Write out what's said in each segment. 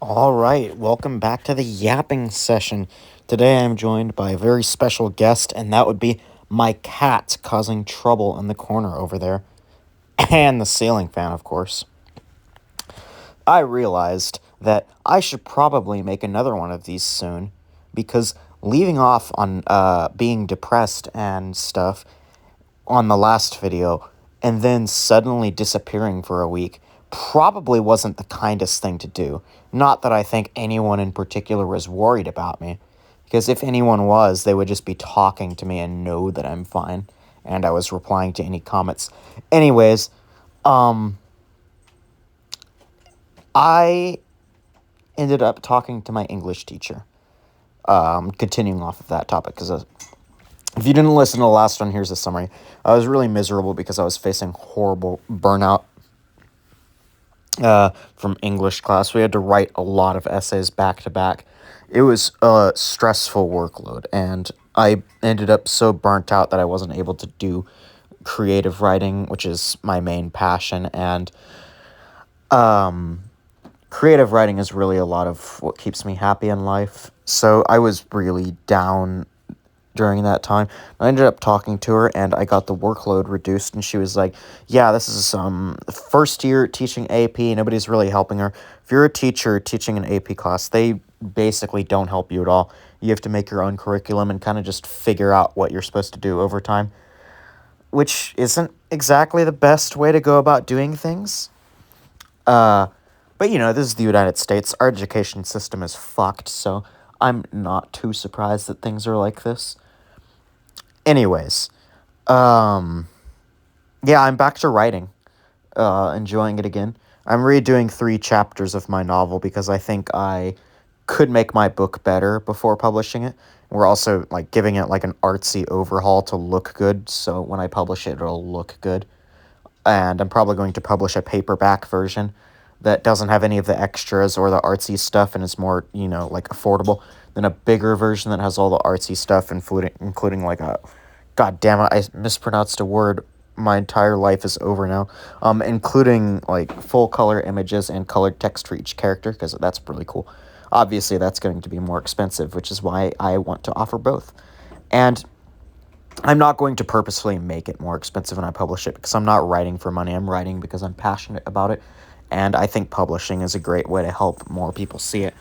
All right, welcome back to the yapping session. Today I'm joined by a very special guest, and that would be my cat causing trouble in the corner over there, and the ceiling fan, of course. I realized that I should probably make another one of these soon, because leaving off on being depressed and stuff on the last video, and then suddenly disappearing for a week probably wasn't the kindest thing to do. Not that I think anyone in particular was worried about me, because if anyone was, they would just be talking to me and know that I'm fine, and I was replying to any comments. Anyways, um, I ended up talking to my English teacher. Continuing off of that topic, because if you didn't listen to the last one, here's a summary. I was really miserable because I was facing horrible burnout from English class. We had to write a lot of essays back to back. It was a stressful workload, and I ended up so burnt out that I wasn't able to do creative writing, which is my main passion. And creative writing is really a lot of what keeps me happy in life. So I was really down during that time. I ended up talking to her, and I got the workload reduced, and she was like, yeah, this is first year teaching AP. Nobody's really helping her. If you're a teacher teaching an AP class, they basically don't help you at all. You have to make your own curriculum and kind of just figure out what you're supposed to do over time, which isn't exactly the best way to go about doing things. But this is the United States. Our education system is fucked, so I'm not too surprised that things are like this. Anyways, um, yeah, I'm back to writing, enjoying it again. I'm redoing 3 chapters of my novel because I think I could make my book better before publishing it. We're also giving it an artsy overhaul to look good, so when I publish it, it'll look good. And I'm probably going to publish a paperback version that doesn't have any of the extras or the artsy stuff and is more, affordable than a bigger version that has all the artsy stuff, including a God damn it, I mispronounced a word. My entire life is over now. Including full color images and colored text for each character, because that's really cool. Obviously, that's going to be more expensive, which is why I want to offer both. And I'm not going to purposefully make it more expensive when I publish it, because I'm not writing for money. I'm writing because I'm passionate about it, and I think publishing is a great way to help more people see it.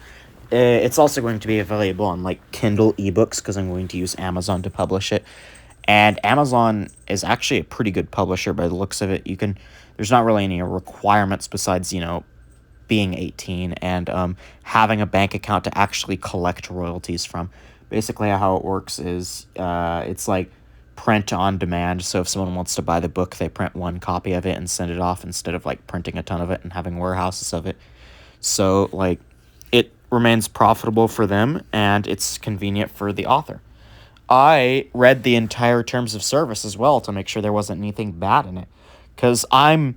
It's also going to be available on Kindle ebooks, because I'm going to use Amazon to publish it. And Amazon is actually a pretty good publisher by the looks of it. There's not really any requirements besides, being 18 and having a bank account to actually collect royalties from. Basically, how it works is it's like print on demand. So if someone wants to buy the book, they print one copy of it and send it off instead of printing a ton of it and having warehouses of it. So it remains profitable for them, and it's convenient for the author. I read the entire terms of service as well to make sure there wasn't anything bad in it, because I'm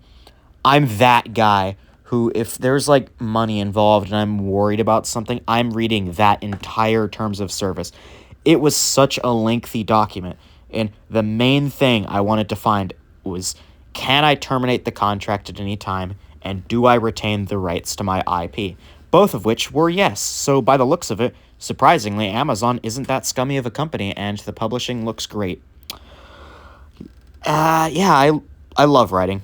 that guy who, if there's money involved and I'm worried about something, I'm reading that entire terms of service. It was such a lengthy document, and the main thing I wanted to find was, can I terminate the contract at any time, and do I retain the rights to my IP? Both of which were yes. So by the looks of it, surprisingly, Amazon isn't that scummy of a company, and the publishing looks great. Yeah, I love writing,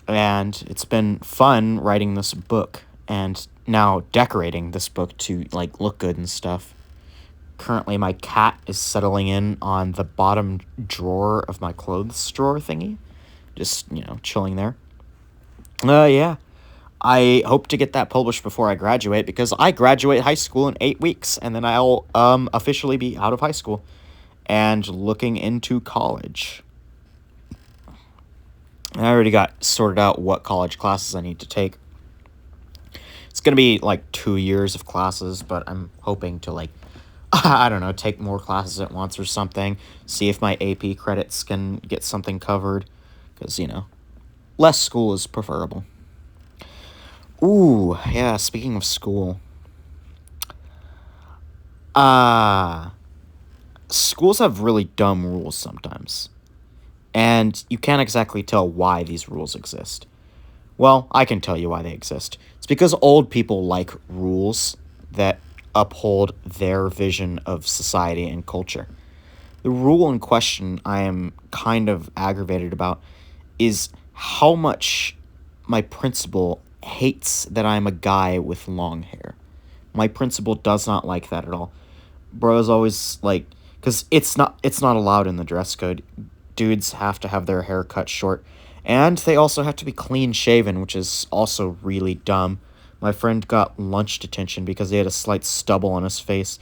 and it's been fun writing this book and now decorating this book to look good and stuff. Currently, my cat is settling in on the bottom drawer of my clothes drawer thingy, just chilling there. Yeah, I hope to get that published before I graduate, because I graduate high school in 8 weeks, and then I'll officially be out of high school and looking into college. I already got sorted out what college classes I need to take. It's going to be 2 years of classes, but I'm hoping to I don't know, take more classes at once or something, see if my AP credits can get something covered, because, less school is preferable. Ooh, yeah, speaking of school. Schools have really dumb rules sometimes, and you can't exactly tell why these rules exist. Well, I can tell you why they exist. It's because old people like rules that uphold their vision of society and culture. The rule in question I am kind of aggravated about is how much my principal hates that I'm a guy with long hair. My principal does not like that at all. Bro's always like, because it's not allowed in the dress code. Dudes have to have their hair cut short, and they also have to be clean shaven, which is also really dumb. My friend got lunch detention because he had a slight stubble on his face.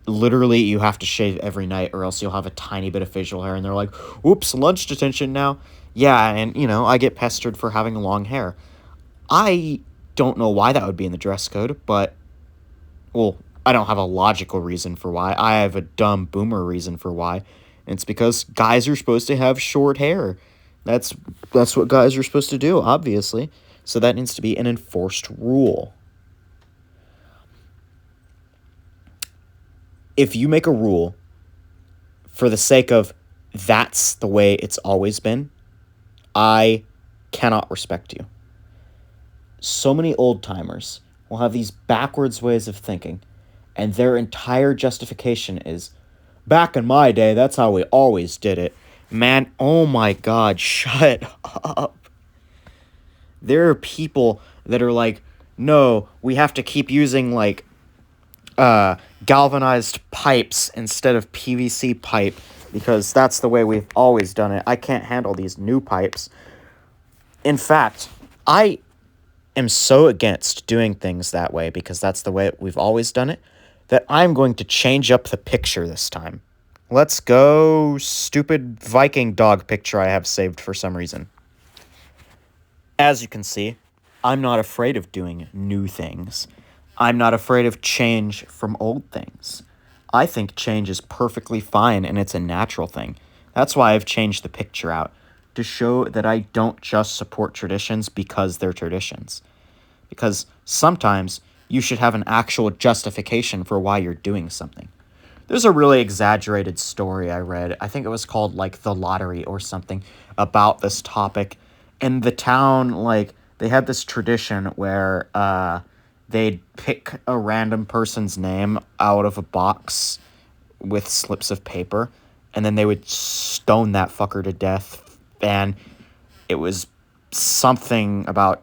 Literally, you have to shave every night, or else you'll have a tiny bit of facial hair, and they're like, "Oops, lunch detention now." Yeah, and I get pestered for having long hair. I don't know why that would be in the dress code, but well, I don't have a logical reason for why. I have a dumb boomer reason for why. And it's because guys are supposed to have short hair. That's that's what guys are supposed to do, obviously. So that needs to be an enforced rule. If you make a rule for the sake of that's the way it's always been, I cannot respect you. So many old timers will have these backwards ways of thinking, and their entire justification is back in my day, that's how we always did it. Man, oh my god, shut up. There are people that are like, no, we have to keep using like galvanized pipes instead of PVC pipe because that's the way we've always done it. I can't handle these new pipes. In fact, I am so against doing things that way because that's the way we've always done it that I'm going to change up the picture this time. Let's go stupid Viking dog picture I have saved for some reason. As you can see, I'm not afraid of doing new things. I'm not afraid of change from old things. I think change is perfectly fine and it's a natural thing. That's why I've changed the picture out, to show that I don't just support traditions because they're traditions. Because sometimes you should have an actual justification for why you're doing something. There's a really exaggerated story I read. I think it was called, like, The Lottery or something about this topic. And the town, like, they had this tradition where they'd pick a random person's name out of a box with slips of paper, and then they would stone that fucker to death. And it was something about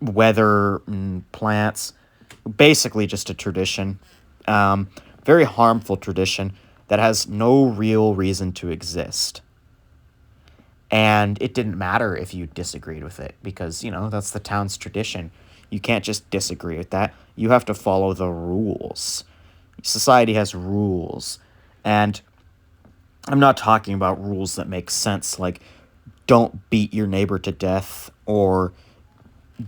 weather and plants. Basically just a tradition. Very harmful tradition that has no real reason to exist. And it didn't matter if you disagreed with it because, that's the town's tradition. You can't just disagree with that. You have to follow the rules. Society has rules. And I'm not talking about rules that make sense, like don't beat your neighbor to death or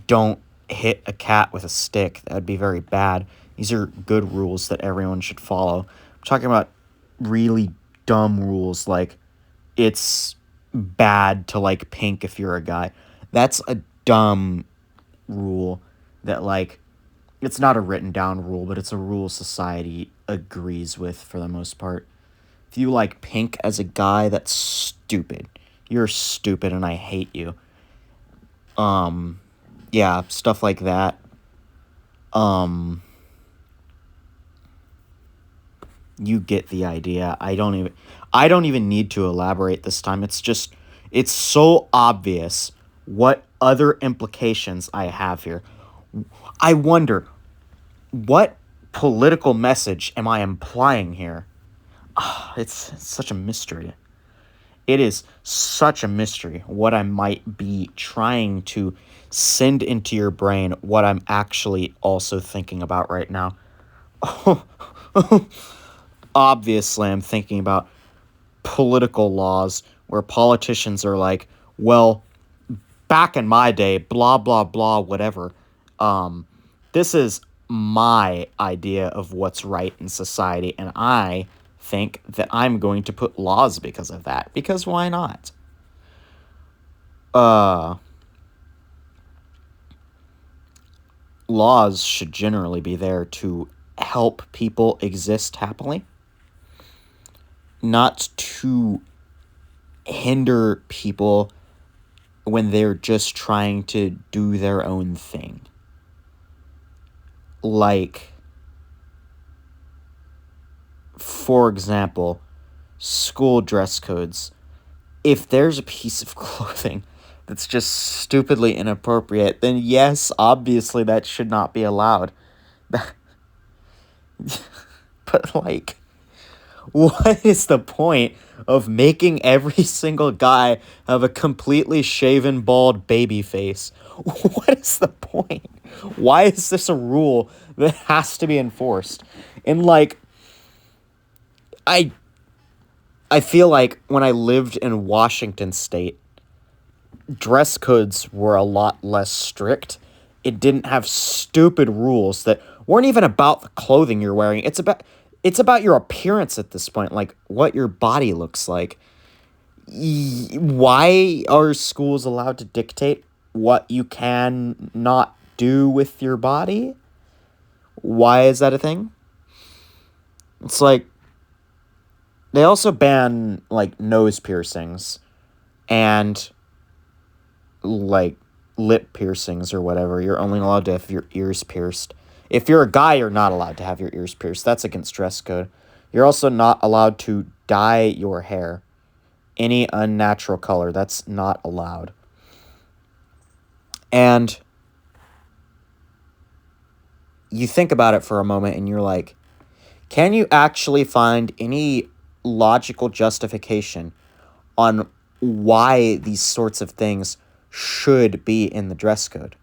don't hit a cat with a stick. That would be very bad. These are good rules that everyone should follow. I'm talking about really dumb rules like it's bad to like pink if you're a guy. That's a dumb rule that like it's not a written down rule, but it's a rule society agrees with for the most part. If you like pink as a guy, that's stupid. You're stupid and I hate you. Yeah, stuff like that. You get the idea. I don't even need to elaborate this time. It's so obvious what other implications I have here. I wonder, what political message am I implying here? It's such a mystery. It is such a mystery what I might be trying to send into your brain, what I'm actually also thinking about right now. Obviously, I'm thinking about political laws where politicians are like, well, back in my day, blah, blah, blah, whatever. This is my idea of what's right in society, and I think that I'm going to put laws because of that. Because why not? Laws should generally be there to help people exist happily, not to hinder people when they're just trying to do their own thing. Like, for example, school dress codes. If there's a piece of clothing that's just stupidly inappropriate, then yes, obviously that should not be allowed. But, like, what is the point of making every single guy have a completely shaven, bald baby face? What is the point? Why is this a rule that has to be enforced? And, like, I feel like when I lived in Washington State, dress codes were a lot less strict. It didn't have stupid rules that weren't even about the clothing you're wearing. It's about your appearance at this point, like what your body looks like. Why are schools allowed to dictate what you can not do with your body? Why is that a thing? It's like they also ban like nose piercings and like lip piercings or whatever. You're only allowed to have your ears pierced. If you're a guy, you're not allowed to have your ears pierced. That's against dress code. You're also not allowed to dye your hair any unnatural color. That's not allowed. And you think about it for a moment and you're like, can you actually find any logical justification on why these sorts of things should be in the dress code?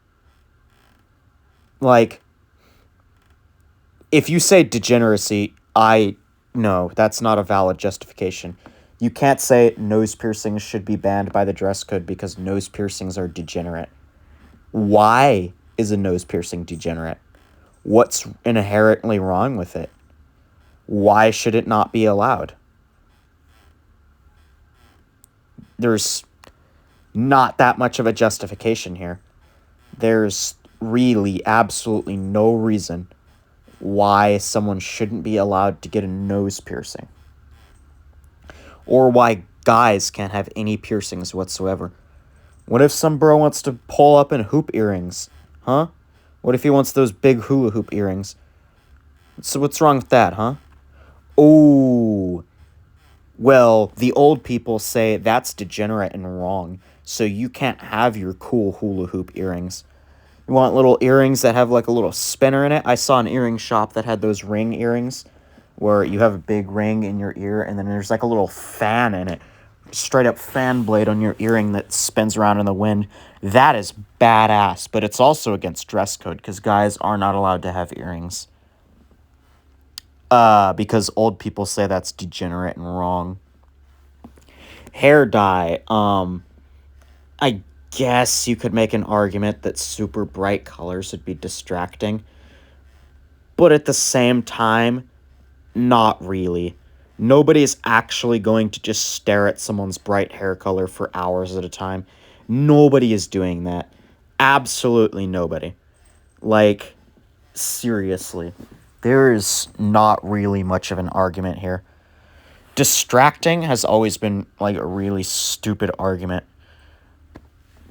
Like, if you say degeneracy, no, that's not a valid justification. You can't say nose piercings should be banned by the dress code because nose piercings are degenerate. Why is a nose piercing degenerate? What's inherently wrong with it? Why should it not be allowed? There's not that much of a justification here. There's really absolutely no reason why someone shouldn't be allowed to get a nose piercing. Or why guys can't have any piercings whatsoever. What if some bro wants to pull up in hoop earrings? Huh? What if he wants those big hula hoop earrings? So what's wrong with that, huh? Oh, well, the old people say that's degenerate and wrong, so you can't have your cool hula hoop earrings. You want little earrings that have like a little spinner in it? I saw an earring shop that had those ring earrings where you have a big ring in your ear and then there's like a little fan in it. Straight up fan blade on your earring that spins around in the wind. That is badass, but it's also against dress code because guys are not allowed to have earrings. Because old people say that's degenerate and wrong. Hair dye. I guess you could make an argument that super bright colors would be distracting. But at the same time, not really. Nobody's actually going to just stare at someone's bright hair color for hours at a time. Nobody is doing that. Absolutely nobody. Like, seriously. There is not really much of an argument here. Distracting has always been, like, a really stupid argument.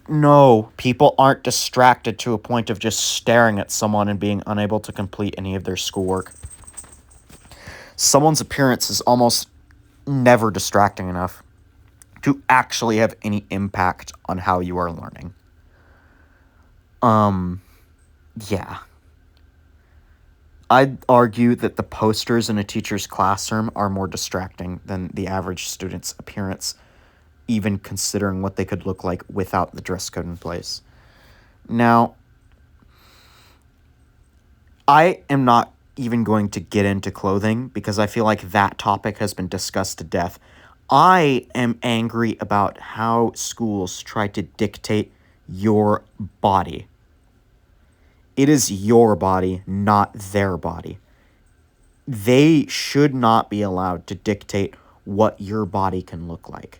No, people aren't distracted to a point of just staring at someone and being unable to complete any of their schoolwork. Someone's appearance is almost never distracting enough to actually have any impact on how you are learning. Yeah. I'd argue that the posters in a teacher's classroom are more distracting than the average student's appearance, even considering what they could look like without the dress code in place. Now, I am not even going to get into clothing because I feel like that topic has been discussed to death. I am angry about how schools try to dictate your body. It is your body, not their body. They should not be allowed to dictate what your body can look like.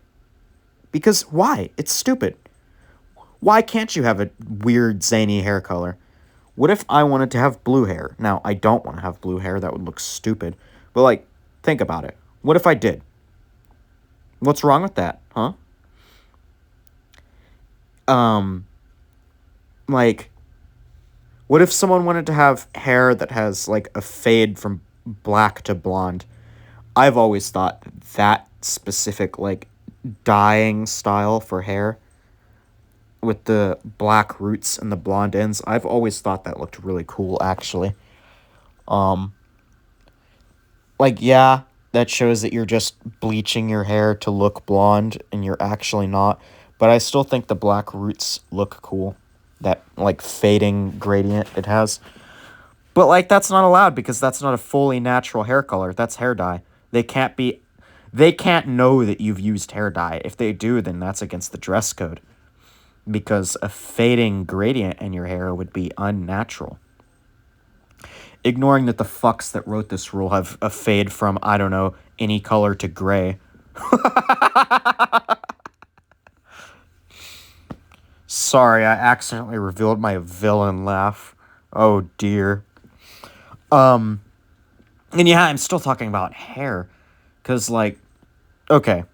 Because why? It's stupid. Why can't you have a weird, zany hair color? What if I wanted to have blue hair? Now, I don't want to have blue hair. That would look stupid. But, like, think about it. What if I did? What's wrong with that, huh? Um, like, what if someone wanted to have hair that has, like, a fade from black to blonde? I've always thought that specific, like, dyeing style for hair with the black roots and the blonde ends, I've always thought that looked really cool, actually. Um, like, yeah, that shows that you're just bleaching your hair to look blonde and you're actually not. But I still think the black roots look cool. That, like, fading gradient it has. But, like, that's not allowed because that's not a fully natural hair color. That's hair dye. They can't be... They can't know that you've used hair dye. If they do, then that's against the dress code. Because a fading gradient in your hair would be unnatural. Ignoring that the fucks that wrote this rule have a fade from, I don't know, any color to gray. Sorry, I accidentally revealed my villain laugh. Oh dear. And yeah, I'm still talking about hair. Because, like, okay.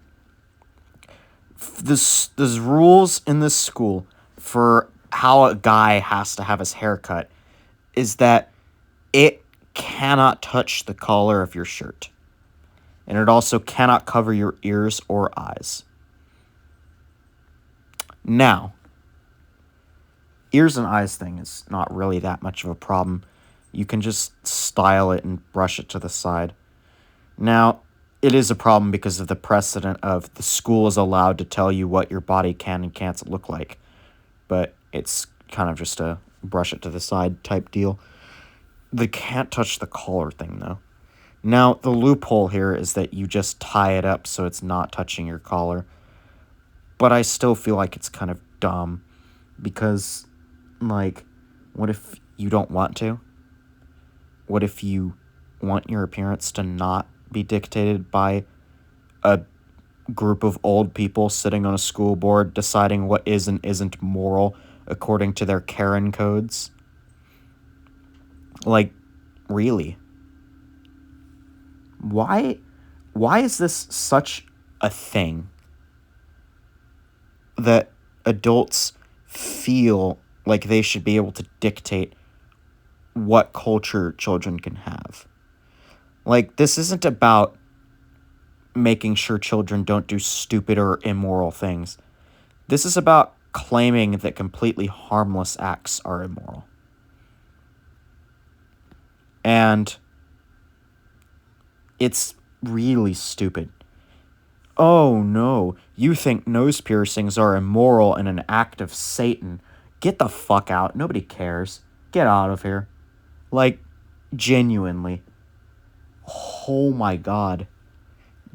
There's rules in this school for how a guy has to have his hair cut. Is that it cannot touch the collar of your shirt. And it also cannot cover your ears or eyes. Now, ears and eyes thing is not really that much of a problem. You can just style it and brush it to the side. Now, it is a problem because of the precedent of the school is allowed to tell you what your body can and can't look like. But it's kind of just a brush it to the side type deal. They can't touch the collar thing, though. Now, the loophole here is that you just tie it up so it's not touching your collar. But I still feel like it's kind of dumb. Because, like, what if you don't want to? What if you want your appearance to not be dictated by a group of old people sitting on a school board deciding what is and isn't moral according to their Karen codes? Like, really? Why is this such a thing that adults feel like they should be able to dictate what culture children can have? Like, this isn't about making sure children don't do stupid or immoral things. This is about claiming that completely harmless acts are immoral. And it's really stupid. Oh no, you think nose piercings are immoral and an act of Satan. Get the fuck out. Nobody cares. Get out of here. Like, genuinely. Oh my god.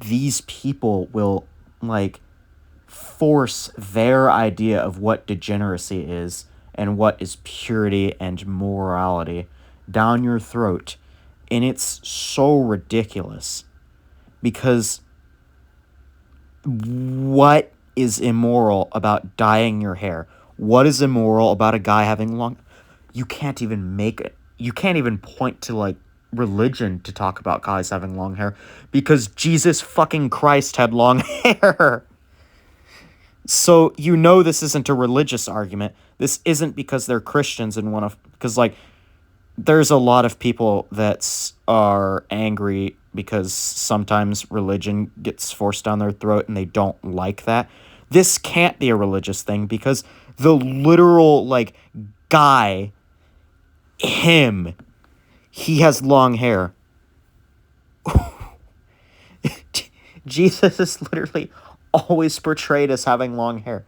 These people will, like, force their idea of what degeneracy is and what is purity and morality down your throat. And it's so ridiculous. Because what is immoral about dyeing your hair? What is immoral about a guy having long... You can't even make it. You can't even point to, like, religion to talk about guys having long hair. Because Jesus fucking Christ had long hair. So, you know this isn't a religious argument. This isn't because they're Christians and want to... Because, like, there's a lot of people that are angry because sometimes religion gets forced down their throat and they don't like that. This can't be a religious thing because the literal, like, guy, him, he has long hair. Jesus is literally always portrayed as having long hair.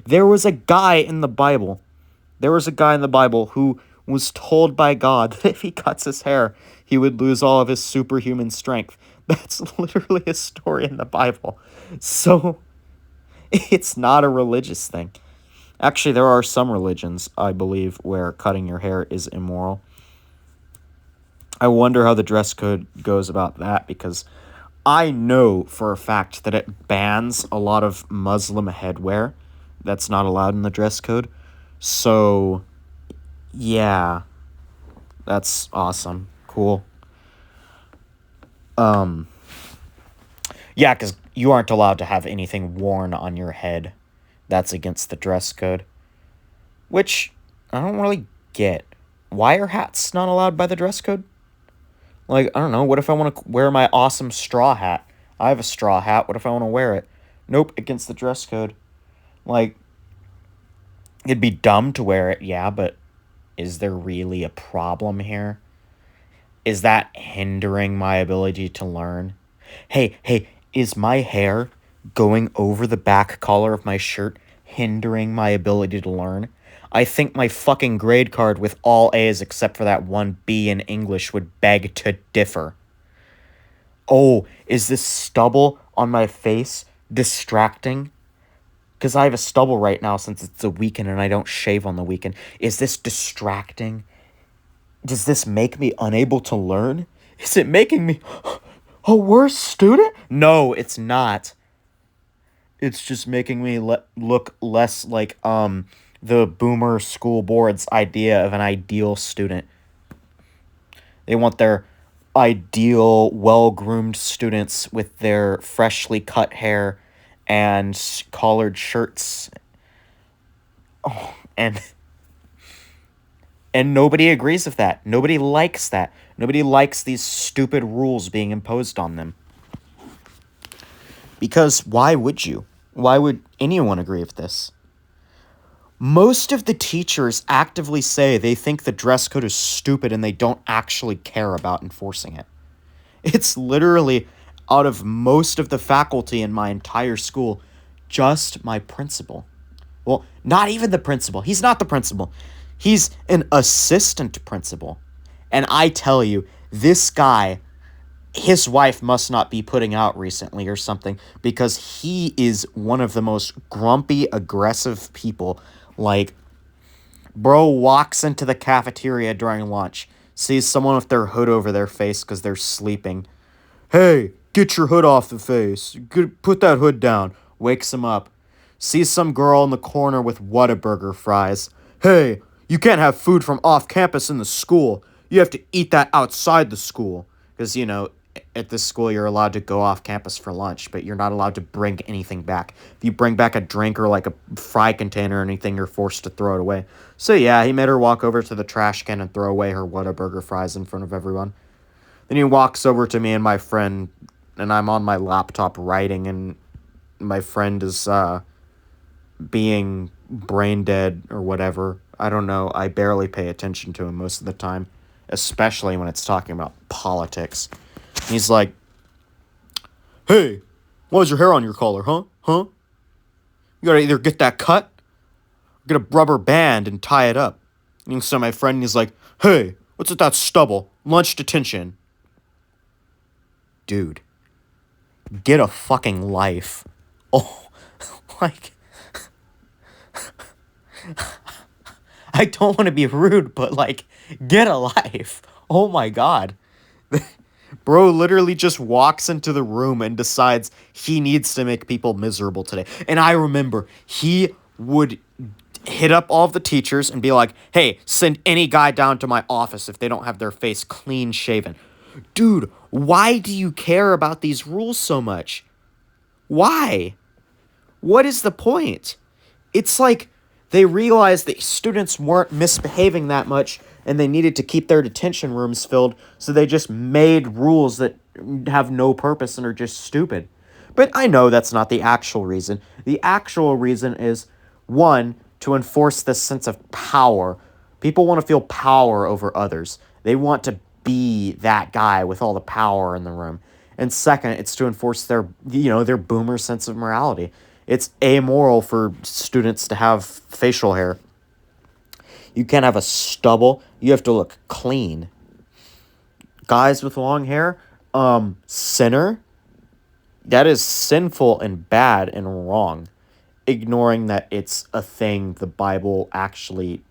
There was a guy in the Bible who was told by God that if he cuts his hair, he would lose all of his superhuman strength. That's literally a story in the Bible. So, it's not a religious thing. Actually, there are some religions, I believe, where cutting your hair is immoral. I wonder how the dress code goes about that, because I know for a fact that it bans a lot of Muslim headwear that's not allowed in the dress code. So, yeah, that's awesome. Cool. Yeah, because you aren't allowed to have anything worn on your head. That's against the dress code. which I don't really get. Why are hats not allowed by the dress code? Like, I don't know, what if I want to wear my awesome straw hat? I have a straw hat, what if I want to wear it? Nope, against the dress code. Like, it'd be dumb to wear it, yeah, but is there really a problem here? Is that hindering my ability to learn? Hey, is my hair going over the back collar of my shirt hindering my ability to learn? I think my fucking grade card with all A's except for that one B in English would beg to differ. Oh, is this stubble on my face distracting? Because I have a stubble right now since it's a weekend and I don't shave on the weekend. Is this distracting? Does this make me unable to learn? Is it making me a worse student? No, it's not. It's just making me look less like the boomer school board's idea of an ideal student. They want their ideal, well-groomed students with their freshly cut hair and collared shirts. Oh, and nobody agrees with that. Nobody likes that. Nobody likes these stupid rules being imposed on them. Because why would you? Why would anyone agree with this? Most of the teachers actively say they think the dress code is stupid and they don't actually care about enforcing it. It's literally, out of most of the faculty in my entire school, just my principal. Well, not even the principal. He's not the principal. He's an assistant principal. And I tell you, this guy, his wife must not be putting out recently or something, because he is one of the most grumpy, aggressive people. Like, bro walks into the cafeteria during lunch, sees someone with their hood over their face because they're sleeping. Hey, get your hood off the face. Put that hood down. Wakes him up. Sees some girl in the corner with Whataburger fries. Hey, you can't have food from off campus in the school. You have to eat that outside the school. Because, at this school you're allowed to go off campus for lunch, but you're not allowed to bring anything back. If you bring back a drink or like a fry container or anything, you're forced to throw it away. So yeah, he made her walk over to the trash can and throw away her Whataburger fries in front of everyone. Then he walks over to me and my friend, and I'm on my laptop writing, and my friend is being brain dead or whatever. I don't know. I barely pay attention to him most of the time, especially when it's talking about politics. He's like, hey, why is your hair on your collar, huh? You gotta either get that cut, or get a rubber band and tie it up. And so my friend is like, hey, what's with that stubble? Lunch detention. Dude, get a fucking life. Oh, like, I don't want to be rude, but like, get a life. Oh my god. Bro literally just walks into the room and decides he needs to make people miserable today. And I remember he would hit up all of the teachers and be like, hey, send any guy down to my office if they don't have their face clean shaven. Dude, why do you care about these rules so much? Why? What is the point? It's like they realized that students weren't misbehaving that much and they needed to keep their detention rooms filled, so they just made rules that have no purpose and are just stupid. But I know that's not the actual reason. The actual reason is, one, to enforce this sense of power. People want to feel power over others. They want to be that guy with all the power in the room. And second, it's to enforce their boomer sense of morality. It's amoral for students to have facial hair. You can't have a stubble. You have to look clean. Guys with long hair, sinner. That is sinful and bad and wrong. Ignoring that it's a thing the Bible actually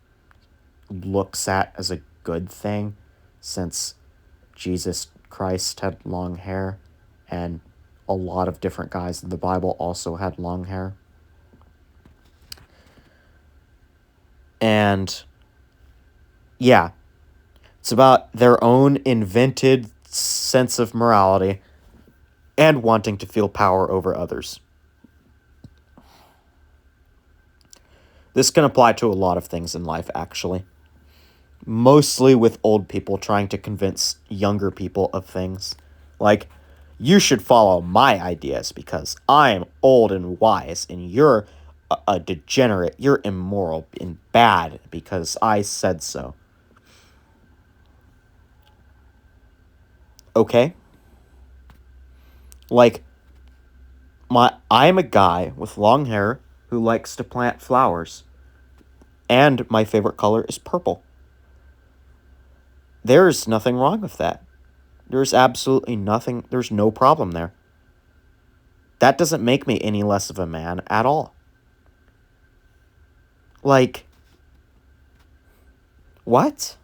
looks at as a good thing, since Jesus Christ had long hair, and a lot of different guys in the Bible also had long hair. And yeah, it's about their own invented sense of morality and wanting to feel power over others. This can apply to a lot of things in life, actually. Mostly with old people trying to convince younger people of things. Like, you should follow my ideas because I'm old and wise, and you're a degenerate. You're immoral and bad because I said so. Okay? Like, I'm a guy with long hair who likes to plant flowers, and my favorite color is purple. There's nothing wrong with that. There's absolutely nothing, there's no problem there. That doesn't make me any less of a man at all. Like, what?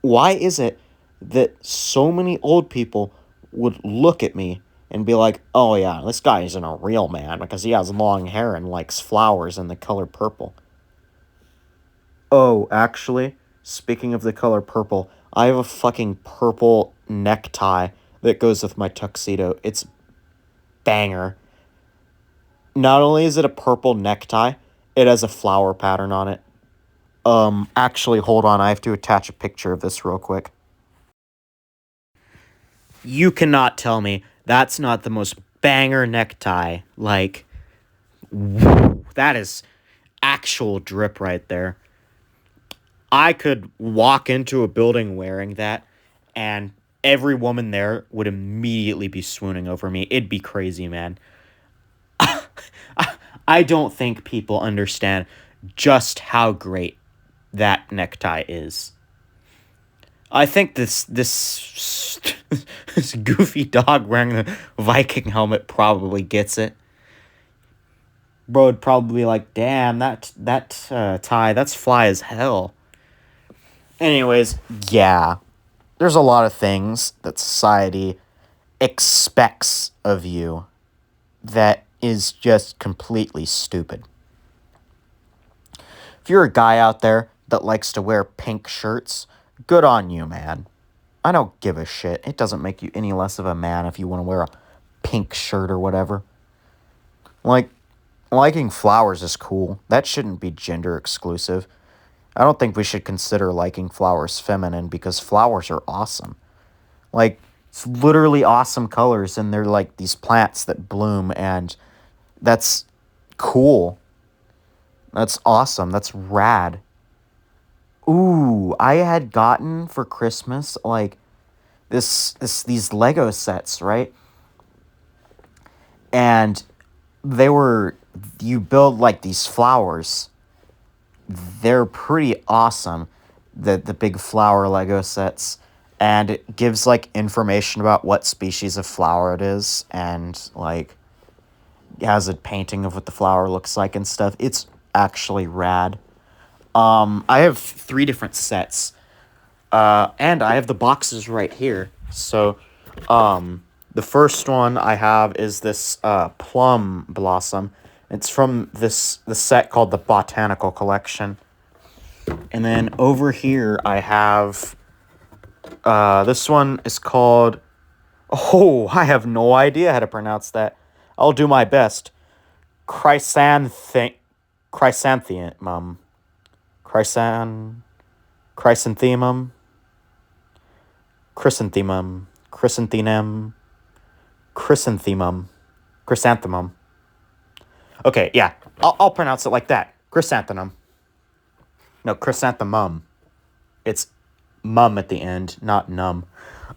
Why is it that so many old people would look at me and be like, oh yeah, this guy isn't a real man because he has long hair and likes flowers in the color purple? Oh, actually, speaking of the color purple, I have a fucking purple necktie that goes with my tuxedo. It's banger. Not only is it a purple necktie, it has a flower pattern on it. Actually, hold on, I have to attach a picture of this real quick. You cannot tell me that's not the most banger necktie. Like, whew, that is actual drip right there. I could walk into a building wearing that, and every woman there would immediately be swooning over me. It'd be crazy, man. I don't think people understand just how great that necktie is. I think this goofy dog wearing the Viking helmet probably gets it. Bro would probably be like, "Damn, that tie, that's fly as hell." Anyways, yeah, there's a lot of things that society expects of you that is just completely stupid. If you're a guy out there that likes to wear pink shirts, good on you, man. I don't give a shit. It doesn't make you any less of a man if you want to wear a pink shirt or whatever. Like, liking flowers is cool. That shouldn't be gender exclusive. I don't think we should consider liking flowers feminine because flowers are awesome. Like, it's literally awesome colors, and they're like these plants that bloom, and that's cool. That's awesome. That's rad. Ooh, I had gotten for Christmas like these Lego sets, right? And they were you build like these flowers. They're pretty awesome. The big flower Lego sets, and it gives like information about what species of flower it is, and like it has a painting of what the flower looks like and stuff. It's actually rad. I have 3 different sets. And I have the boxes right here. So, the first one I have is this plum blossom. It's from the set called the Botanical Collection. And then over here I have this one is called, oh, I have no idea how to pronounce that. I'll do my best. Chrysanthemum. Chrysanthemum. Chrysanthemum. Okay, yeah, I'll pronounce it like that. Chrysanthemum. No, chrysanthemum. It's mum at the end, not num.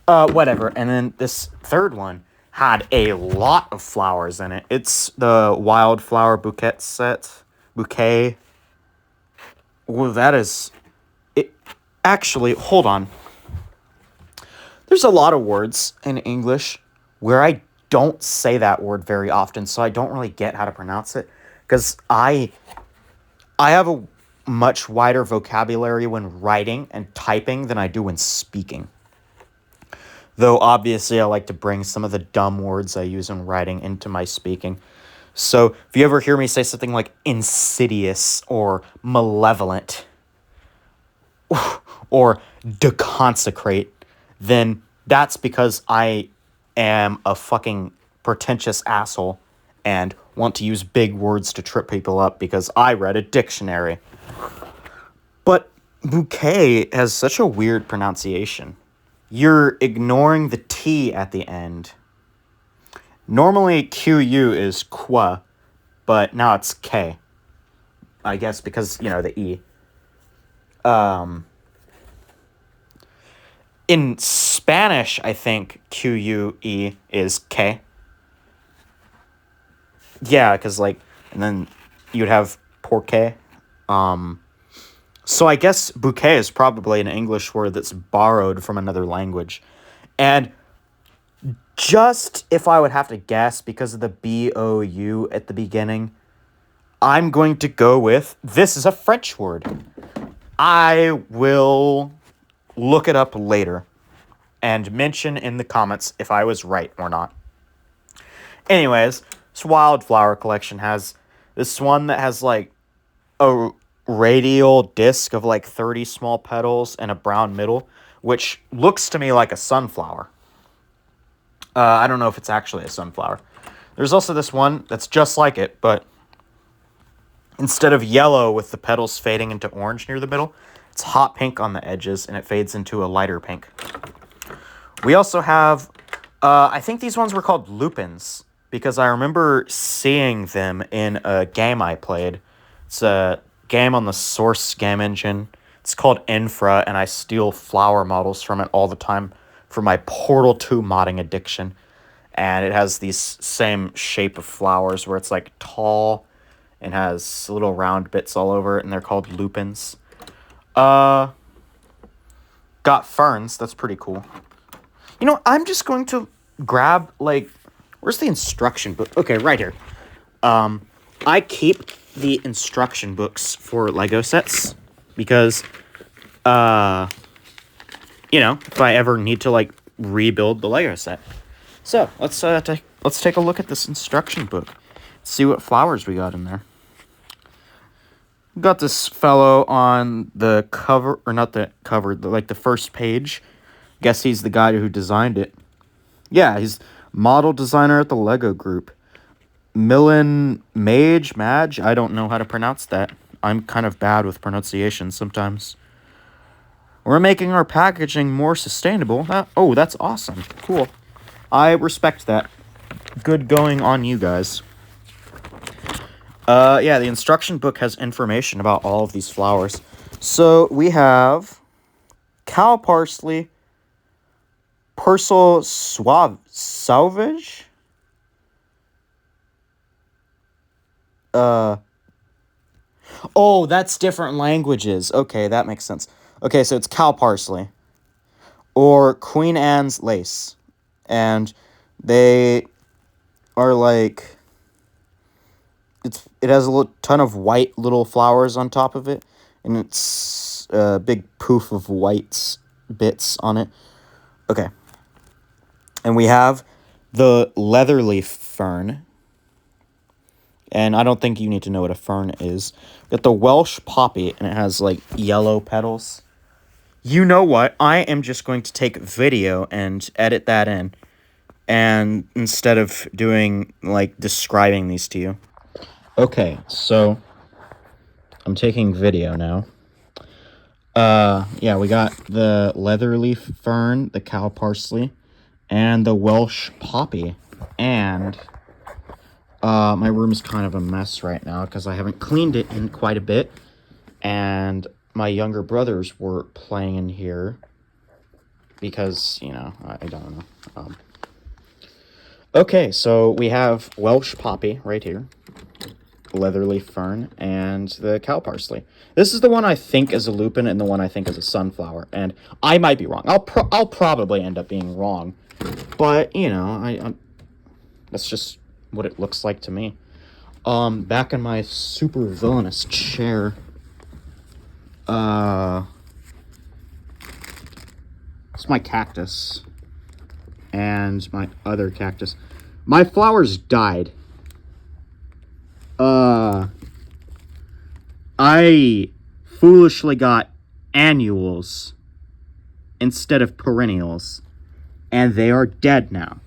Whatever. And then this third one had a lot of flowers in it. It's the wildflower bouquet set. Bouquet. Well, that is... It, actually, hold on. There's a lot of words in English where I don't say that word very often, so I don't really get how to pronounce it. Because I have a much wider vocabulary when writing and typing than I do when speaking. Though, obviously, I like to bring some of the dumb words I use in writing into my speaking. So, if you ever hear me say something like insidious or malevolent or deconsecrate, then that's because I am a fucking pretentious asshole and want to use big words to trip people up because I read a dictionary. But bouquet has such a weird pronunciation. You're ignoring the T at the end. Normally, QU is qua, but now it's K. I guess because, the E. In Spanish, I think QUE is K. Yeah, because, and then you'd have porque. So I guess bouquet is probably an English word that's borrowed from another language. And just if I would have to guess, because of the BOU at the beginning, I'm going to go with, this is a French word. I will look it up later and mention in the comments if I was right or not. Anyways, this wildflower collection has this one that has, a radial disc of, 30 small petals and a brown middle, which looks to me like a sunflower. I don't know if it's actually a sunflower. There's also this one that's just like it, but instead of yellow with the petals fading into orange near the middle, it's hot pink on the edges, and it fades into a lighter pink. We also have, I think these ones were called lupins, because I remember seeing them in a game I played. It's a game on the Source game engine. It's called Infra, and I steal flower models from it all the time for my Portal 2 modding addiction. And it has these same shape of flowers where it's, tall and has little round bits all over it, and they're called lupins. Got ferns. That's pretty cool. I'm just going to grab, where's the instruction book? Okay, right here. I keep the instruction books for Lego sets because, if I ever need to, rebuild the Lego set. So, let's take a look at this instruction book. See what flowers we got in there. Got this fellow on the cover, or not the cover, the first page. Guess he's the guy who designed it. Yeah, he's model designer at the Lego Group. Madge, I don't know how to pronounce that. I'm kind of bad with pronunciation sometimes. We're making our packaging more sustainable. That's awesome. Cool. I respect that. Good going on you guys. The instruction book has information about all of these flowers. So we have cow parsley, Purcell Sauvage. That's different languages. Okay, that makes sense. Okay, so it's cow parsley or Queen Anne's lace, and they are it has a ton of white little flowers on top of it, and it's a big poof of white bits on it. Okay. And we have the leatherleaf fern. And I don't think you need to know what a fern is. We got the Welsh poppy, and it has, yellow petals. You know what? I am just going to take video and edit that in. And instead of doing, describing these to you. Okay, so I'm taking video now. We got the leatherleaf fern, the cow parsley, and the Welsh poppy. And my room is kind of a mess right now because I haven't cleaned it in quite a bit. And my younger brothers were playing in here because, I don't know. Okay, so we have Welsh poppy right here, leatherleaf fern, and the cow parsley. This is the one I think is a lupin and the one I think is a sunflower. And I might be wrong. I'll probably end up being wrong. But, that's just what it looks like to me. Back in my super villainous chair. It's my cactus. And my other cactus. My flowers died. I foolishly got annuals instead of perennials. And they are dead now.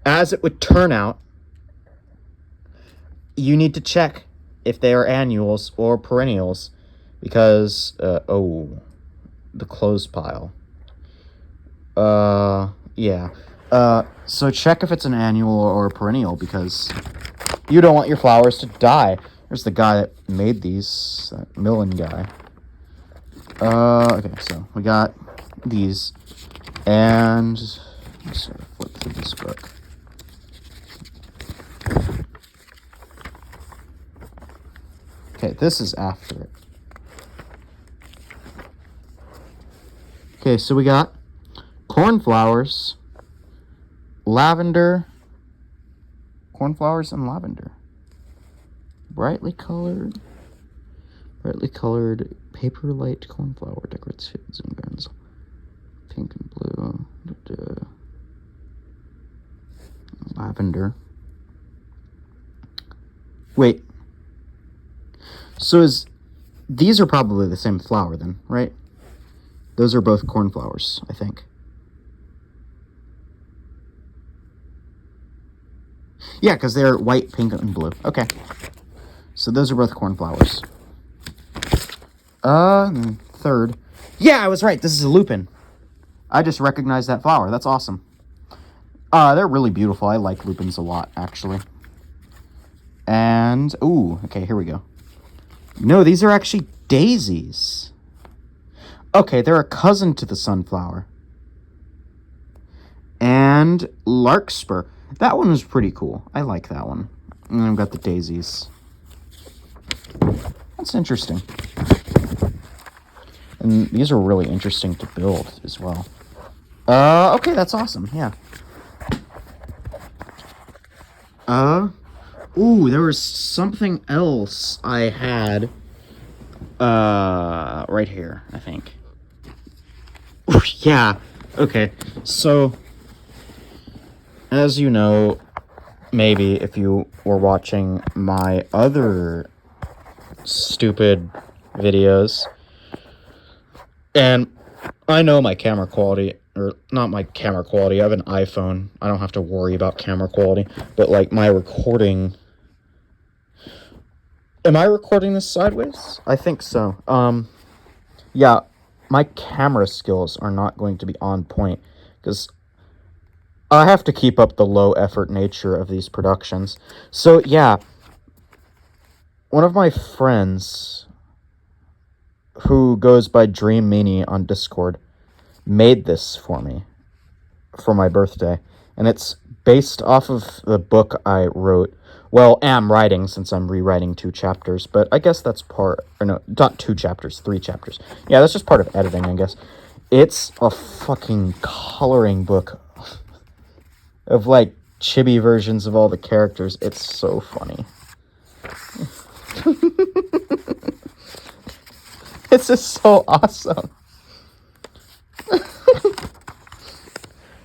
as it would turn out, you need to check if they are annuals or perennials, because, the clothes pile. Yeah. So check if it's an annual or a perennial, because you don't want your flowers to die. There's the guy that made these, that Millen guy. Okay, so we got these, and let's sort of flip through this book. Okay, this is after it. Okay, so we got cornflowers, lavender, cornflowers and lavender. Brightly colored paper light cornflower decorates fields and gardens. Pink and blue. Lavender. Wait. So these are probably the same flower then, right? Those are both cornflowers, I think. Yeah, because they're white, pink, and blue. Okay. So those are both cornflowers. Third. Yeah, I was right. This is a lupin. I just recognized that flower. That's awesome. They're really beautiful. I like lupins a lot, actually. And, ooh, okay, here we go. No, these are actually daisies. Okay, they're a cousin to the sunflower. And larkspur. That one was pretty cool. I like that one. And then I've got the daisies. That's interesting. And these are really interesting to build as well. Okay, that's awesome. Yeah. Ooh, there was something else I had. Right here, I think. Ooh, yeah. Okay. So, as you know, maybe if you were watching my other stupid videos, and I know my camera quality, or not my camera quality, I have an iPhone. I don't have to worry about camera quality, but like my recording. Am I recording this sideways? I think so. Yeah, my camera skills are not going to be on point, because I have to keep up the low effort nature of these productions. So yeah, one of my friends, who goes by Dream Meanie on Discord, made this for me for my birthday, and it's based off of the book I wrote. Well, am writing, since I'm rewriting 2 chapters, but I guess that's part, or no, not 2 chapters, 3 chapters. Yeah, that's just part of editing, I guess. It's a fucking coloring book of, like, chibi versions of all the characters. It's so funny. This is so awesome.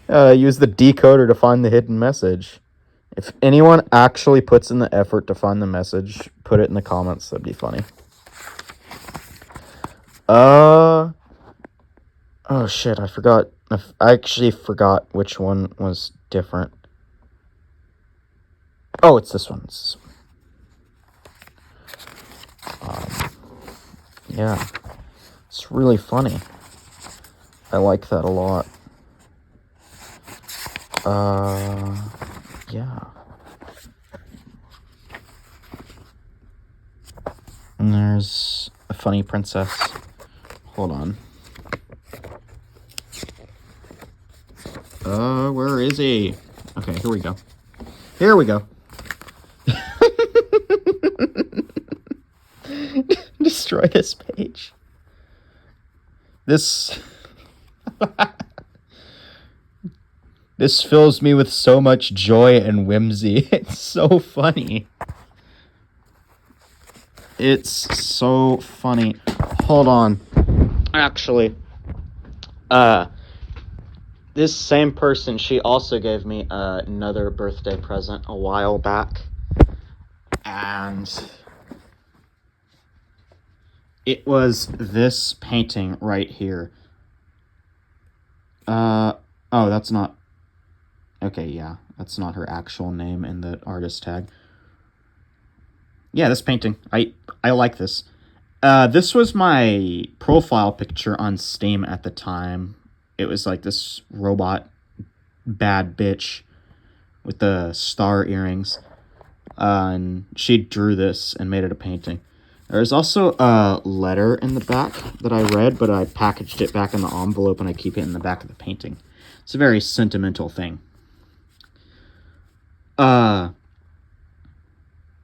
Use the decoder to find the hidden message. If anyone actually puts in the effort to find the message, put it in the comments. That'd be funny. Oh shit, I forgot. I actually forgot which one was different. Oh, it's this one. Yeah. It's really funny. I like that a lot. Yeah. And there's a funny princess. Hold on. Where is he? Okay, here we go. Here we go. Destroy this page. This fills me with so much joy and whimsy. It's so funny. It's so funny. Hold on. Actually, this same person, she also gave me another birthday present a while back. And it was this painting right here. Oh, that's not... Okay, yeah. That's not her actual name in the artist tag. Yeah, this painting. I like this. This was my profile picture on Steam at the time. It was like this robot bad bitch with the star earrings. And she drew this and made it a painting. There's also a letter in the back that I read, but I packaged it back in the envelope and I keep it in the back of the painting. It's a very sentimental thing. I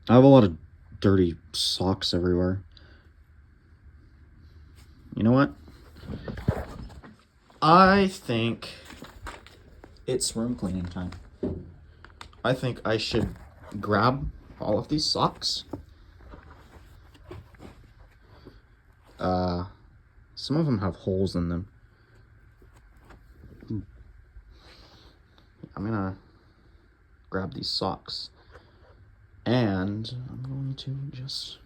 have a lot of dirty socks everywhere. You know what? I think it's room cleaning time. I think I should grab all of these socks. Some of them have holes in them. I'm gonna grab these socks. And I'm going to just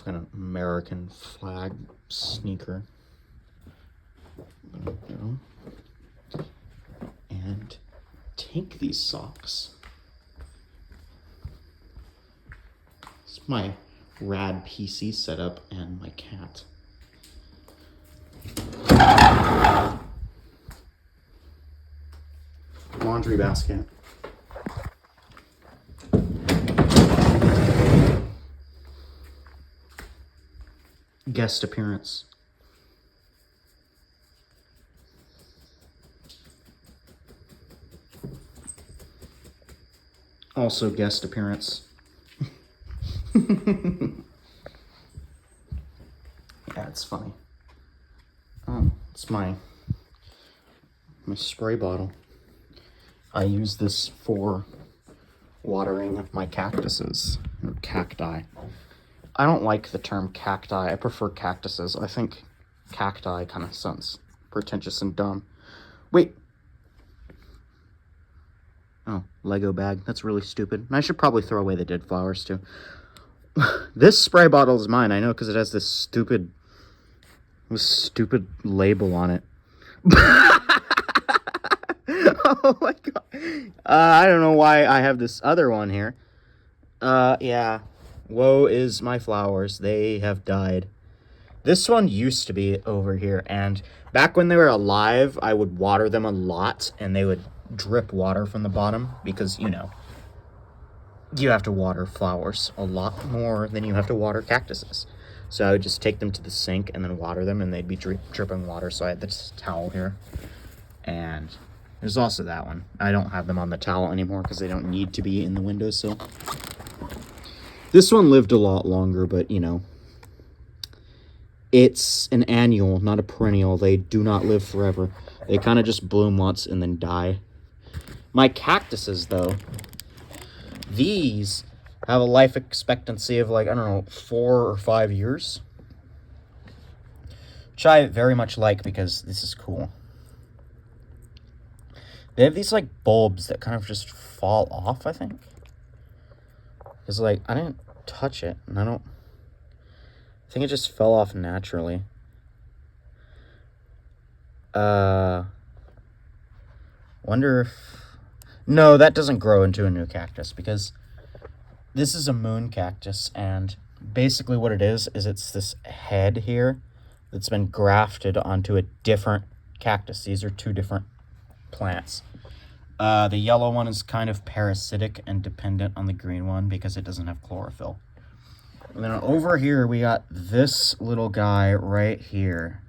kind of American flag sneaker. There we go. And take these socks. It's my rad PC setup and my cat. Laundry basket. Guest appearance. Also guest appearance. Yeah, it's funny. Oh, it's my spray bottle. I use this for watering my cactuses, or cacti. I don't like the term cacti. I prefer cactuses. I think cacti kind of sounds pretentious and dumb. Wait. Oh, Lego bag. That's really stupid. And I should probably throw away the dead flowers, too. This spray bottle is mine, I know, because it has this stupid label on it. Oh my god. I don't know why I have this other one here. Yeah. Woe is my flowers. They have died. This one used to be over here, and back when they were alive, I would water them a lot, and they would drip water from the bottom, because, you know, you have to water flowers a lot more than you have to water cactuses. So I would just take them to the sink and then water them, and they'd be dripping water. So I had this towel here, and there's also that one. I don't have them on the towel anymore because they don't need to be in the windowsill. This one lived a lot longer, but, you know, it's an annual, not a perennial. They do not live forever. They kind of just bloom once and then die. My cactuses, though, these have a life expectancy of, like, I don't know, 4 or 5 years. Which I very much like because this is cool. They have these, like, bulbs that kind of just fall off, I think. Because, like, I didn't touch it, and I think it just fell off naturally. Wonder if... No, that doesn't grow into a new cactus, because this is a moon cactus, and basically what it is it's this head here that's been grafted onto a different cactus. These are 2 different plants. The yellow one is kind of parasitic and dependent on the green one because it doesn't have chlorophyll. And then over here, we got this little guy right here.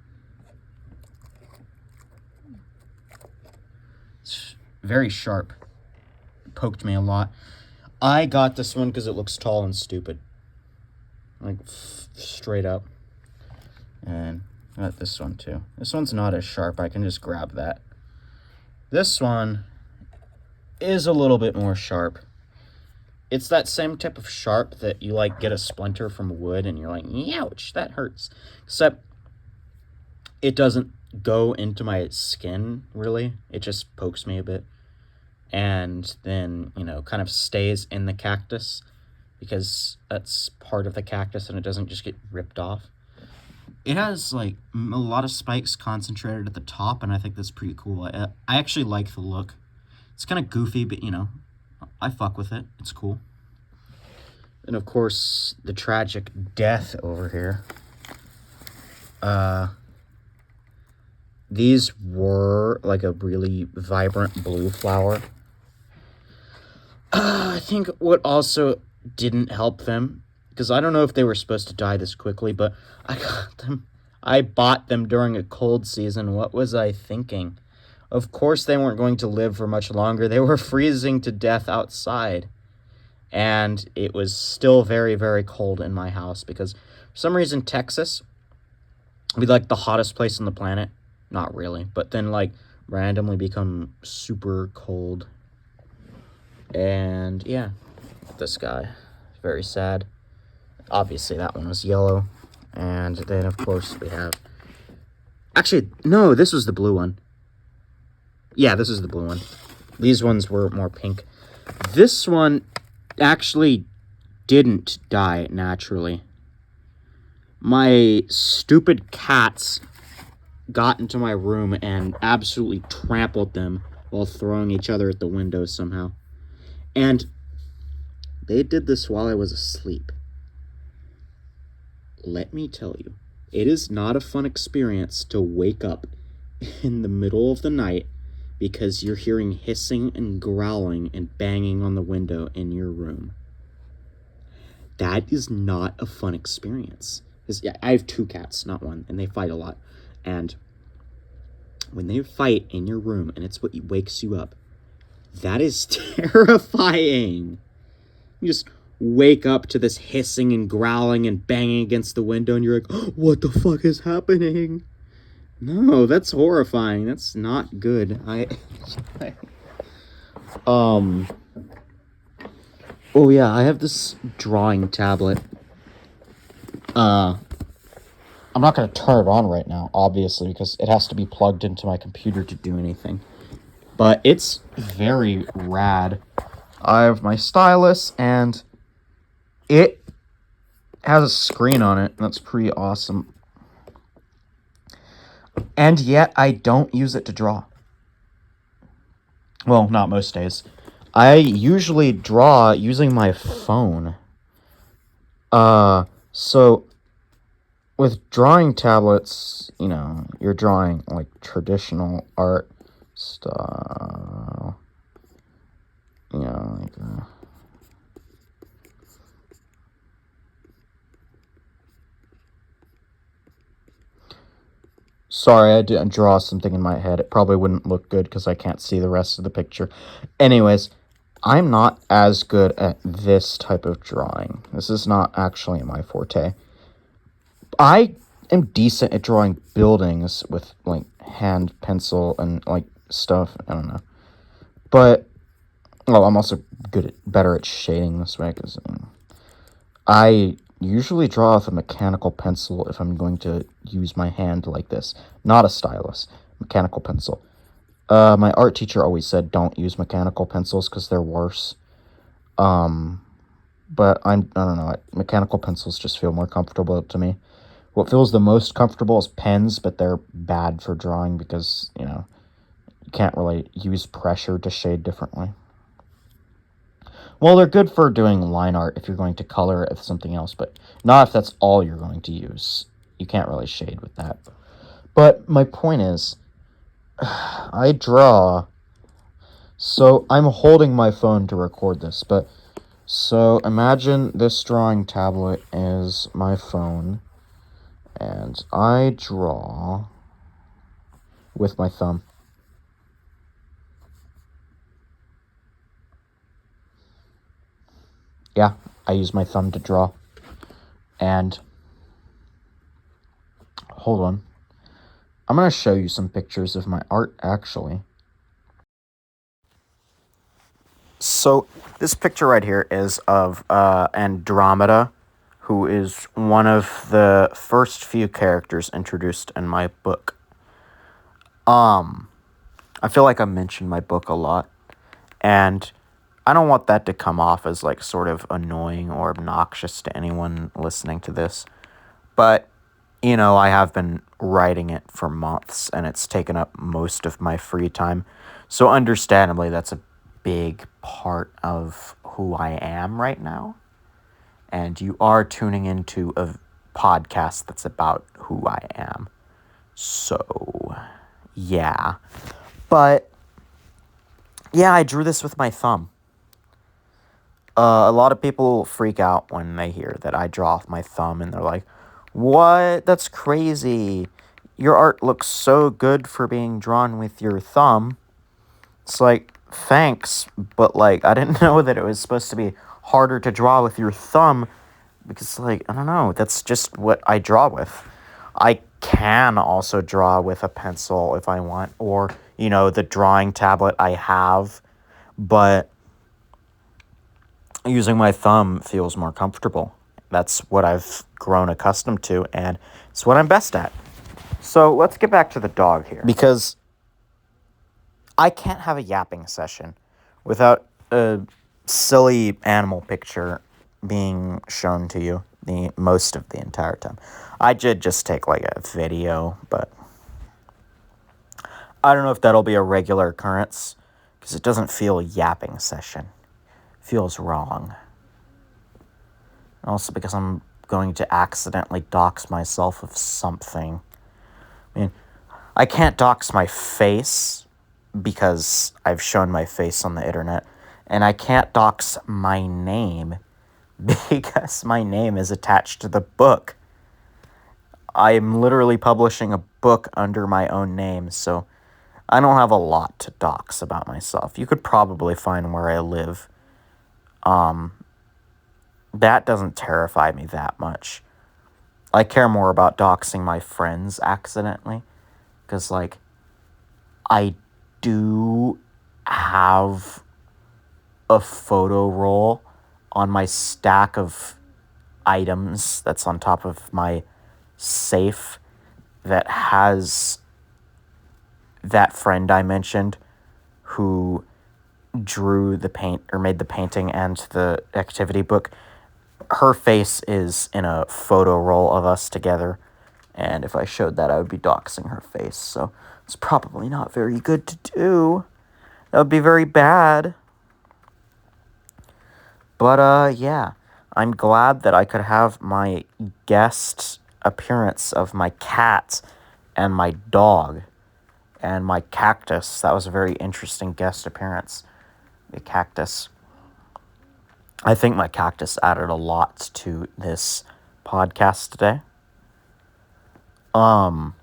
It's very sharp. It poked me a lot. I got this one because it looks tall and stupid. Like, straight up. And I got this one, too. This one's not as sharp. I can just grab that. This one is a little bit more sharp. It's that same type of sharp that you, like, get a splinter from wood and you're like, ouch, that hurts. Except it doesn't go into my skin, really. It just pokes me a bit. And then, you know, kind of stays in the cactus because that's part of the cactus and it doesn't just get ripped off. It has, like, a lot of spikes concentrated at the top, and I think that's pretty cool. I actually like the look. It's kind of goofy, but, I fuck with it. It's cool. And, of course, the tragic death over here. These were, like, a really vibrant blue flower. I think what also didn't help them, because I don't know if they were supposed to die this quickly, but I bought them during a cold season. What was I thinking? Of course they weren't going to live for much longer. They were freezing to death outside. And it was still very, very cold in my house because for some reason Texas would be like the hottest place on the planet. Not really, but then like randomly become super cold. And yeah, this guy, very sad. Obviously that one was yellow. And then of course we have, actually, no, this was the blue one. Yeah, this is the blue one. These ones were more pink. This one actually didn't die naturally. My stupid cats got into my room and absolutely trampled them while throwing each other at the windows somehow. And they did this while I was asleep. Let me tell you, it is not a fun experience to wake up in the middle of the night because you're hearing hissing and growling and banging on the window in your room. That is not a fun experience. Because I have 2 cats, not one, and they fight a lot. And when they fight in your room and it's what wakes you up, that is terrifying. You just wake up to this hissing and growling and banging against the window and you're like, oh, what the fuck is happening? No, that's horrifying. That's not good. Oh yeah, I have this drawing tablet. I'm not going to turn it on right now, obviously, because it has to be plugged into my computer to do anything. But it's very rad. I have my stylus, and it has a screen on it, and that's pretty awesome. And yet, I don't use it to draw. Well, not most days. I usually draw using my phone. So with drawing tablets, you're drawing like traditional art style. Sorry, I didn't draw something in my head. It probably wouldn't look good because I can't see the rest of the picture. Anyways, I'm not as good at this type of drawing. This is not actually my forte. I am decent at drawing buildings with, like, hand pencil and, like, stuff. I don't know. But, well, I'm also better at shading this way because I usually draw with a mechanical pencil if I'm going to use my hand like this. Not a stylus. Mechanical pencil. My art teacher always said don't use mechanical pencils because they're worse. But I don't know. Mechanical pencils just feel more comfortable to me. What feels the most comfortable is pens, but they're bad for drawing because, you can't really use pressure to shade differently. Well, they're good for doing line art if you're going to color it with something else, but not if that's all you're going to use. You can't really shade with that. But my point is, I draw, so I'm holding my phone to record this, but so imagine this drawing tablet is my phone, and I draw with my thumb. Yeah, I use my thumb to draw. And hold on. I'm going to show you some pictures of my art, actually. So, this picture right here is of Andromeda, who is one of the first few characters introduced in my book. I feel like I mentioned my book a lot, and I don't want that to come off as, like, sort of annoying or obnoxious to anyone listening to this. But, I have been writing it for months, and it's taken up most of my free time. So understandably, that's a big part of who I am right now. And you are tuning into a podcast that's about who I am. So, yeah. But, yeah, I drew this with my thumb. A lot of people freak out when they hear that I draw with my thumb, and they're like, what? That's crazy. Your art looks so good for being drawn with your thumb. It's like, thanks, but, like, I didn't know that it was supposed to be harder to draw with your thumb, because, like, I don't know, that's just what I draw with. I can also draw with a pencil if I want, or, you know, the drawing tablet I have, but using my thumb feels more comfortable. That's what I've grown accustomed to, and it's what I'm best at. So let's get back to the dog here. Because I can't have a yapping session without a silly animal picture being shown to you the most of the entire time. I did just take like a video, but I don't know if that'll be a regular occurrence because it doesn't feel a yapping session. It feels wrong. Also because I'm going to accidentally dox myself of something. I mean, I can't dox my face because I've shown my face on the internet, and I can't dox my name because my name is attached to the book. I'm literally publishing a book under my own name, so I don't have a lot to dox about myself. You could probably find where I live. That doesn't terrify me that much. I care more about doxing my friends accidentally, because, like, I do have a photo roll on my stack of items that's on top of my safe that has that friend I mentioned who drew the paint or made the painting and the activity book. Her face is in a photo roll of us together, and if I showed that, I would be doxing her face, so it's probably not very good to do. That would be very bad. But, yeah, I'm glad that I could have my guest appearance of my cat and my dog and my cactus. That was a very interesting guest appearance. The cactus. I think my cactus added a lot to this podcast today. Oh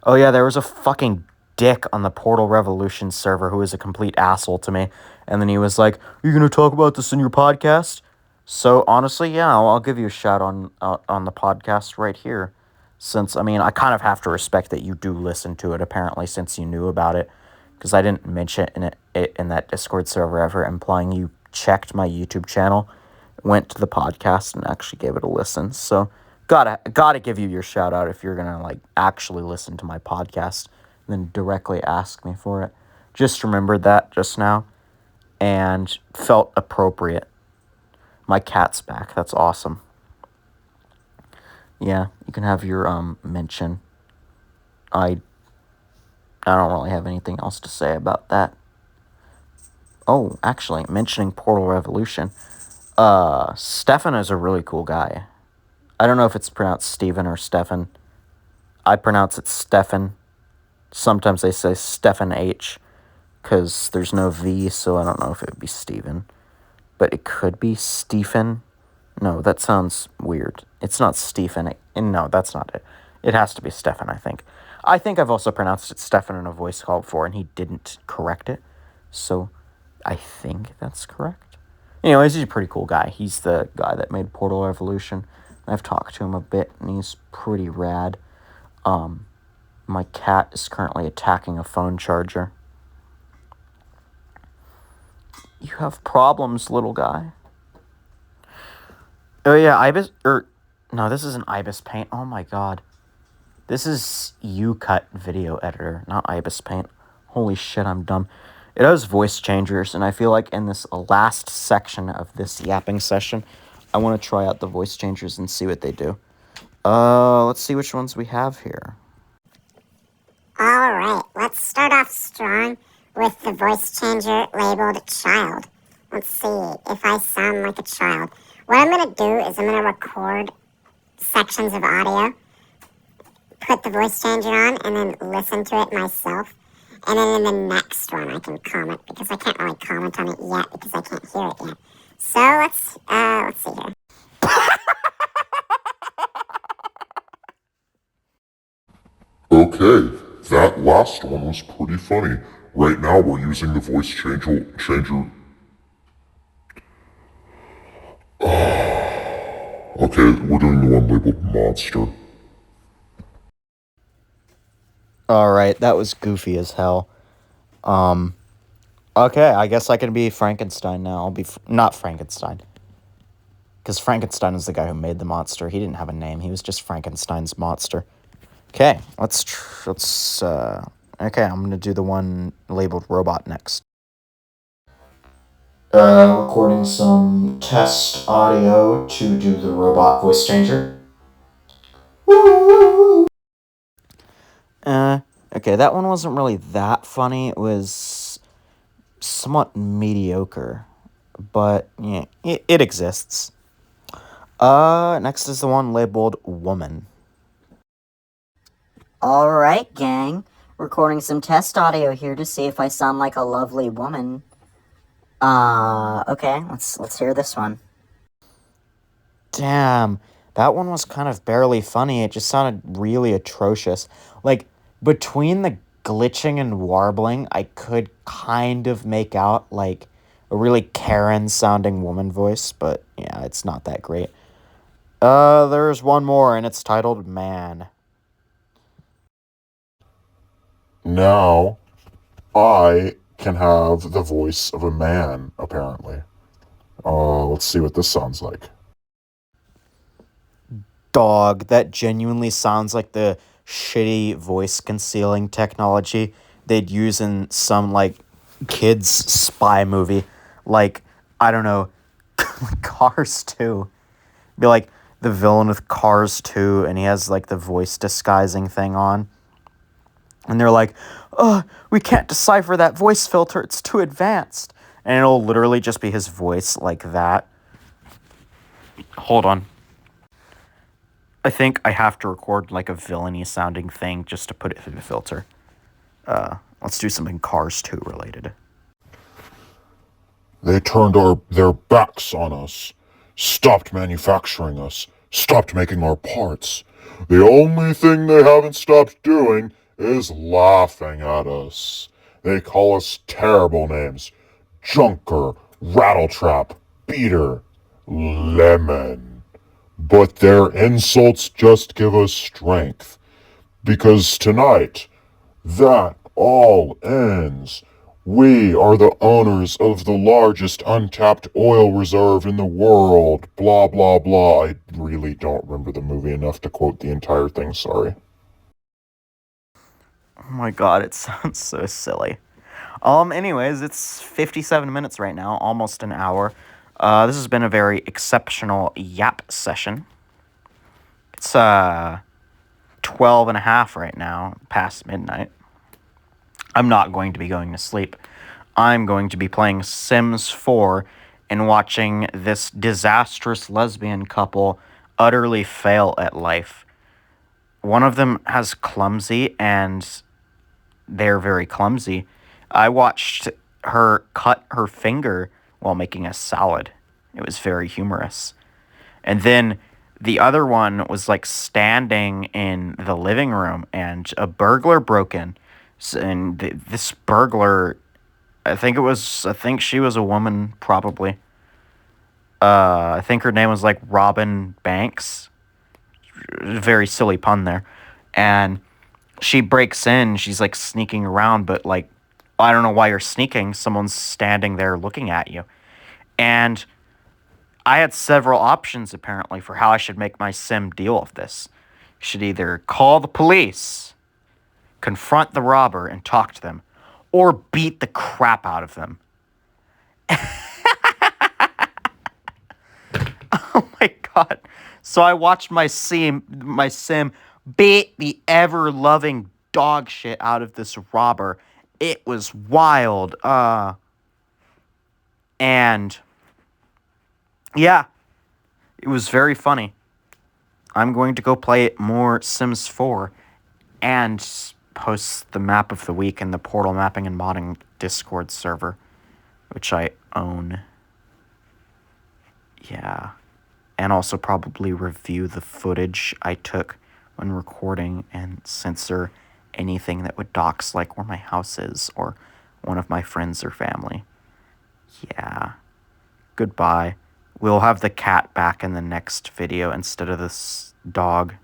yeah, there was a fucking dick on the Portal Revolution server who was a complete asshole to me. And then he was like, "Are you going to talk about this in your podcast?" So honestly, yeah, I'll give you a shout on the podcast right here. Since, I mean, I kind of have to respect that you do listen to it, apparently, since you knew about it. Because I didn't mention it in that Discord server ever, implying you checked my YouTube channel, went to the podcast, and actually gave it a listen. So, gotta give you your shout out if you're gonna, like, actually listen to my podcast, and then directly ask me for it. Just remembered that just now, and felt appropriate. My cat's back. That's awesome. Yeah, you can have your mention. I don't really have anything else to say about that. Oh, actually, mentioning Portal Revolution, Stefan is a really cool guy. I don't know if it's pronounced Steven or Stefan. I pronounce it Stefan. Sometimes they say Stefan H, because there's no V, so I don't know if it would be Steven. But it could be Stephen. No, that sounds weird. It's not Stephen. No, that's not it. It has to be Stefan, I think. I think I've also pronounced it Stefan in a voice call before, and he didn't correct it. So I think that's correct. Anyways, he's a pretty cool guy. He's the guy that made Portal Evolution. I've talked to him a bit, and he's pretty rad. My cat is currently attacking a phone charger. You have problems, little guy. Oh, yeah, Ibis... no, this isn't Ibis Paint. Oh, my God. This is UCut Video Editor, not Ibis Paint. Holy shit, I'm dumb. It has voice changers, and I feel like in this last section of this yapping session, I want to try out the voice changers and see what they do. Let's see which ones we have here. Alright, let's let's start off strong with the voice changer labeled child. Let's see if I sound like a child. What I'm going to do is I'm going to record sections of audio, put the voice changer on, and then listen to it myself. And then in the next one I can comment, because I can't really comment on it yet because I can't hear it yet. So let's see here. Okay, that last one was pretty funny. Right now we're using the voice changer. Okay, we're doing the one labeled monster. Alright, that was goofy as hell. Okay, I guess I can be Frankenstein now. I'll be not Frankenstein. Because Frankenstein is the guy who made the monster. He didn't have a name. He was just Frankenstein's monster. Okay, okay, I'm gonna do the one labeled robot next. Recording some test audio to do the robot voice changer. Okay, that one wasn't really that funny. It was somewhat mediocre, but yeah, it exists. Next is the one labeled woman. Alright, gang. Recording some test audio here to see if I sound like a lovely woman. Okay, let's hear this one. Damn, that one was kind of barely funny. It just sounded really atrocious. Like, between the glitching and warbling, I could kind of make out, like, a really Karen-sounding woman voice, but yeah, it's not that great. There's one more, and it's titled Man. Now, I can have the voice of a man, apparently. Let's see what this sounds like. Dog, that genuinely sounds like the shitty voice concealing technology they'd use in some, like, kids' spy movie. Like, I don't know, Cars 2. Be like the villain with Cars 2, and he has, like, the voice disguising thing on. And they're like, we can't decipher that voice filter, it's too advanced. And it'll literally just be his voice like that. Hold on. I think I have to record, like, a villainy sounding thing just to put it through the filter. Let's do something Cars 2 related. They turned their backs on us, stopped manufacturing us, stopped making our parts. The only thing they haven't stopped doing is laughing at us. They call us terrible names. Junker, Rattletrap, Beater, Lemon. But their insults just give us strength. Because tonight, that all ends. We are the owners of the largest untapped oil reserve in the world. Blah, blah, blah. I really don't remember the movie enough to quote the entire thing, sorry. Oh my god, it sounds so silly. Anyways, it's 57 minutes right now, almost an hour. This has been a very exceptional yap session. It's, 12 and a half right now, past midnight. I'm not going to be going to sleep. I'm going to be playing Sims 4 and watching this disastrous lesbian couple utterly fail at life. One of them has clumsy, and they're very clumsy. I watched her cut her finger while making a salad. It was very humorous. And then the other one was, like, standing in the living room, and a burglar broke in. And this burglar, I think she was a woman, probably. I think her name was, like, Robin Banks. Very silly pun there. And she breaks in, she's, like, sneaking around, but, like, I don't know why you're sneaking. Someone's standing there looking at you. And I had several options, apparently, for how I should make my sim deal with this. You should either call the police, confront the robber, and talk to them, or beat the crap out of them. Oh my god. So I watched my sim beat the ever-loving dog shit out of this robber. It was wild. And yeah, it was very funny. I'm going to go play more Sims 4 and post the map of the week in the Portal Mapping and Modding Discord server, which I own. Yeah. And also probably review the footage I took when recording and censor anything that would dox, like where my house is or one of my friends or family. Yeah. Goodbye. We'll have the cat back in the next video instead of this dog.